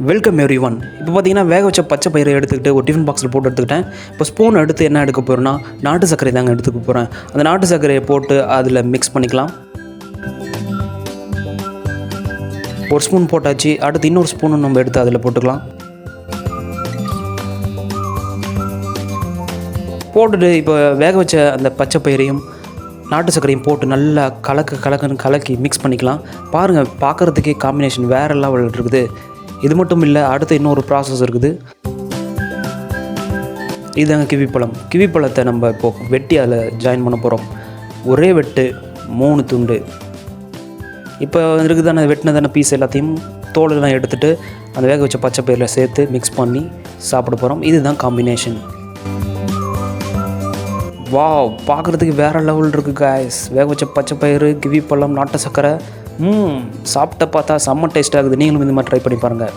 Welcome every one. இப்போ பார்த்தீங்கன்னா வேக வச்ச பச்சை பயிரை எடுத்துக்கிட்டு ஒரு டிஃபன் பாக்ஸில் போட்டு எடுத்துக்கிட்டேன். இப்போ ஸ்பூன் எடுத்து என்ன எடுக்க போகிறேன்னா நாட்டு சர்க்கரை தாங்க எடுத்துக்க போகிறேன். அந்த நாட்டு சர்க்கரையை போட்டு அதில் மிக்ஸ் பண்ணிக்கலாம். ஒரு ஸ்பூன் போட்டாச்சு. அடுத்து இன்னொரு ஸ்பூனும் நம்ம எடுத்து அதில் போட்டுக்கலாம். போட்டுட்டு இப்போ வேக வச்ச அந்த பச்சை பயிரையும் நாட்டு சர்க்கரையும் போட்டு நல்லா கலக்குன்னு கலக்கி மிக்ஸ் பண்ணிக்கலாம். பாருங்கள், பார்க்குறதுக்கே காம்பினேஷன் வேறு லெவல் இருக்குது. இது மட்டும் இல்லை, அடுத்து இன்னொரு ப்ராசஸ் இருக்குது. இதுதாங்க கிவிப்பழம். கிவிப்பழத்தை நம்ம இப்போது வெட்டி அதில் ஜாயின் பண்ண போகிறோம். ஒரே வெட்டு 3 துண்டு. இப்போ இருக்குதானே வெட்டினதான பீஸ் எல்லாத்தையும் தோலெல்லாம் எடுத்துகிட்டு அந்த வேக வச்ச பச்சை பயிரில் சேர்த்து மிக்ஸ் பண்ணி சாப்பிட போகிறோம். இதுதான் காம்பினேஷன். வாவ், பார்க்குறதுக்கு வேறு லெவல் இருக்குது காய்ஸ். வேக வச்ச பச்சை பயிறு, கிவி பழம், நாட்டு சர்க்கரை. சாப்பிட்ட பார்த்தா செம்ம டேஸ்ட் ஆகுது. நீங்களும் இந்த மாதிரி ட்ரை பண்ணி பாருங்கள்.